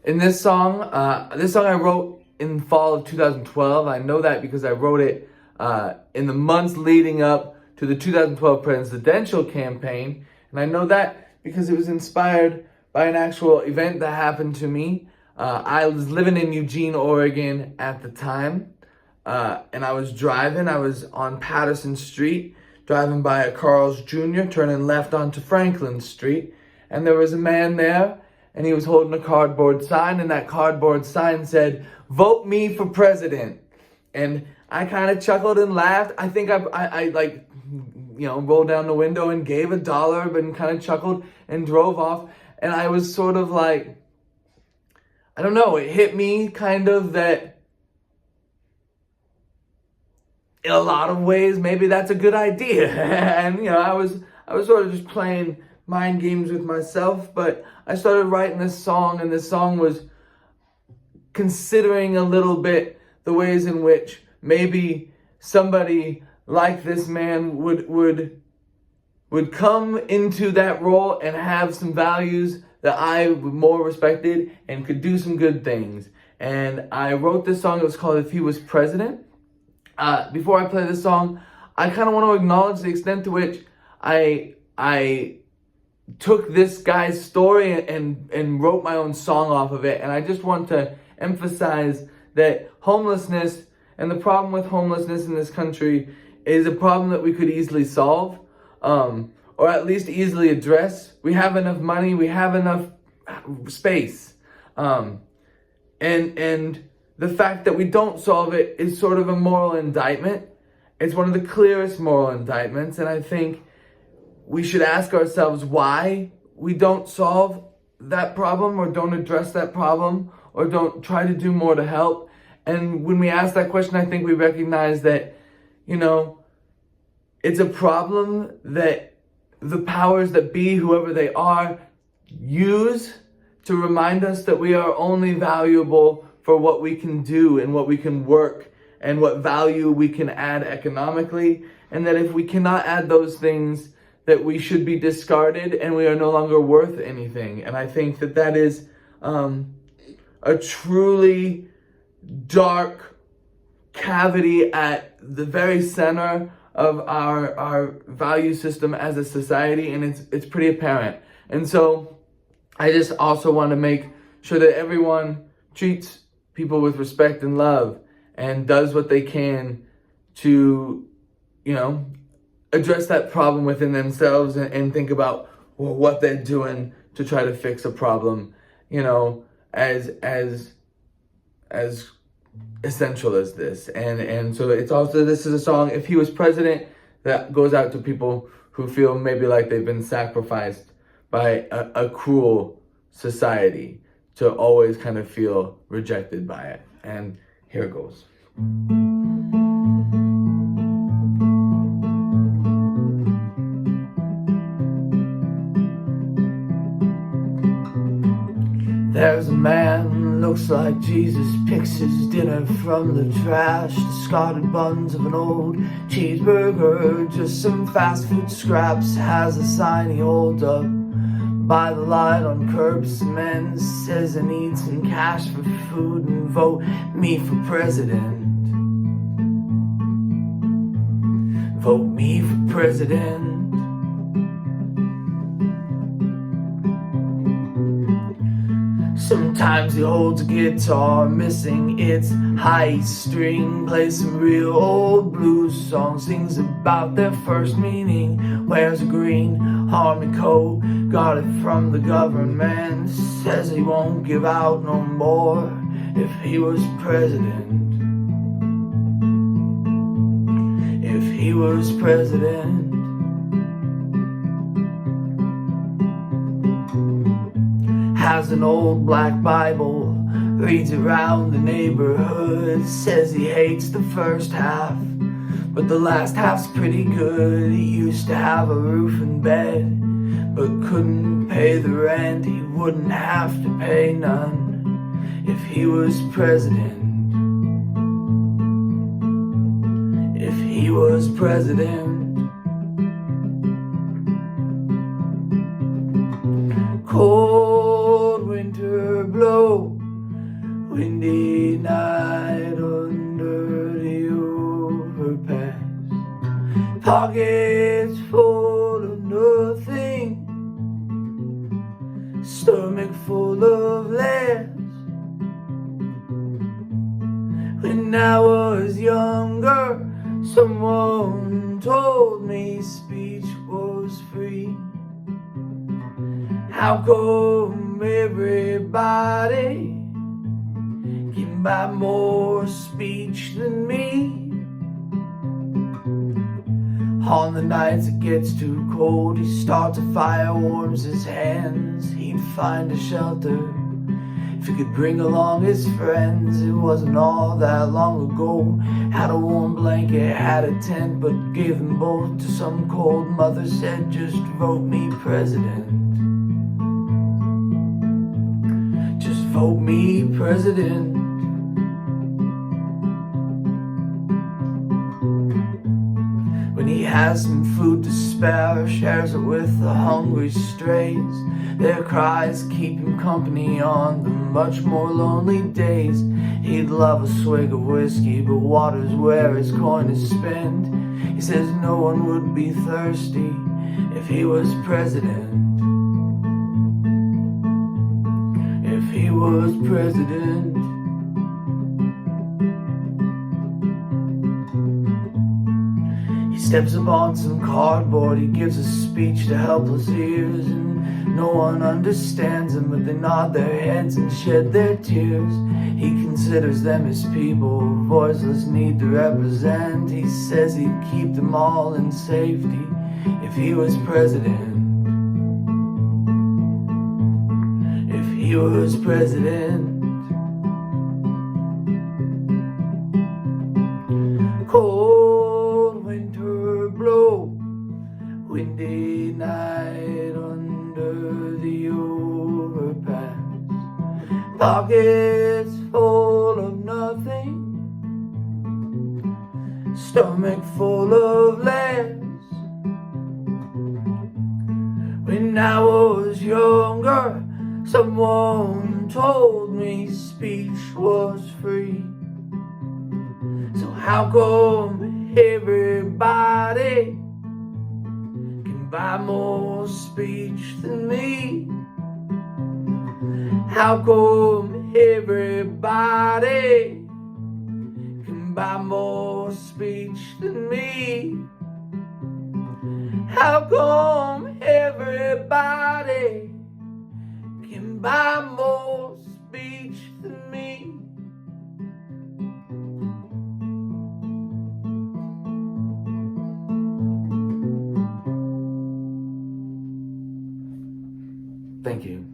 In this song I wrote in fall of 2012. I know that because I wrote it in the months leading up to the 2012 presidential campaign. And I know that because it was inspired by an actual event that happened to me. I was living in Eugene, Oregon at the time. And I was driving. I was on Patterson Street, driving by a Carl's Jr., turning left onto Franklin Street. And there was a man there, and he was holding a cardboard sign, and that cardboard sign said, "Vote me for president." And I kind of chuckled and laughed. I think I like, rolled down the window and gave $1, but kind of chuckled and drove off. And I was sort of like, I don't know, it hit me kind of that in a lot of ways, maybe that's a good idea. And, I was sort of just playing mind games with myself, but I started writing this song, and this song was considering a little bit the ways in which maybe somebody like this man would come into that role and have some values that I more respected and could do some good things. And I wrote this song. It was called "If He Was President." Before I play this song, I kind of want to acknowledge the extent to which I took this guy's story and wrote my own song off of it. And I just want to emphasize that homelessness and the problem with homelessness in this country is a problem that we could easily solve, or at least easily address. We have enough money, we have enough space. And the fact that we don't solve it is sort of a moral indictment. It's one of the clearest moral indictments, and I think we should ask ourselves why we don't solve that problem, or don't address that problem, or don't try to do more to help. And when we ask that question, I think we recognize that, it's a problem that the powers that be, whoever they are, use to remind us that we are only valuable for what we can do and what we can work and what value we can add economically. And that if we cannot add those things, that we should be discarded and we are no longer worth anything. And I think that that is a truly dark cavity at the very center of our value system as a society, and it's pretty apparent. And so I just also want to make sure that everyone treats people with respect and love and does what they can to, address that problem within themselves and think about what they're doing to try to fix a problem, as essential as this. And so it's also, this is a song, "If He Was President," that goes out to people who feel maybe like they've been sacrificed by a cruel society to always kind of feel rejected by it. And here it goes. There's a man, looks like Jesus, picks his dinner from the trash. Discarded buns of an old cheeseburger, just some fast food scraps. Has a sign he holds up by the light on curb cement. Says I need some cash for food and vote me for president. Vote me for president. Sometimes he holds a guitar, missing its high string. Plays some real old blues songs, sings about their first meaning. Wears a green army coat, got it from the government. Says he won't give out no more if he was president. If he was president. Has an old black Bible, reads around the neighborhood. Says he hates the first half, but the last half's pretty good. He used to have a roof and bed, but couldn't pay the rent. He wouldn't have to pay none if he was president. If he was president. Cold winter blow windy night under the overpass. Pockets full of nothing, stomach full of less. When I was younger, someone told me speech was free. How come everybody can buy more speech than me? On the nights it gets too cold, he starts a fire, warms his hands. He'd find a shelter if he could bring along his friends. It wasn't all that long ago. Had a warm blanket, had a tent, but gave them both to some cold mother. Said, just vote me president. Just vote me president. When he has some food to spare, shares it with the hungry strays. Their cries keep him company on the much more lonely days. He'd love a swig of whiskey, but water's where his coin is spent. He says no one would be thirsty if he was president. If he was president. Steps upon some cardboard, he gives a speech to helpless ears, and no one understands him, but they nod their heads and shed their tears. He considers them his people, voiceless, need to represent. He says he'd keep them all in safety if he was president. If he was president. Cold winter blow, windy night under the overpass. Pockets full of nothing, stomach full of less. When I was younger, someone told me speech was free. So how come everybody can buy more speech than me? How come everybody can buy more speech than me? How come everybody can buy more speech than me? Thank you.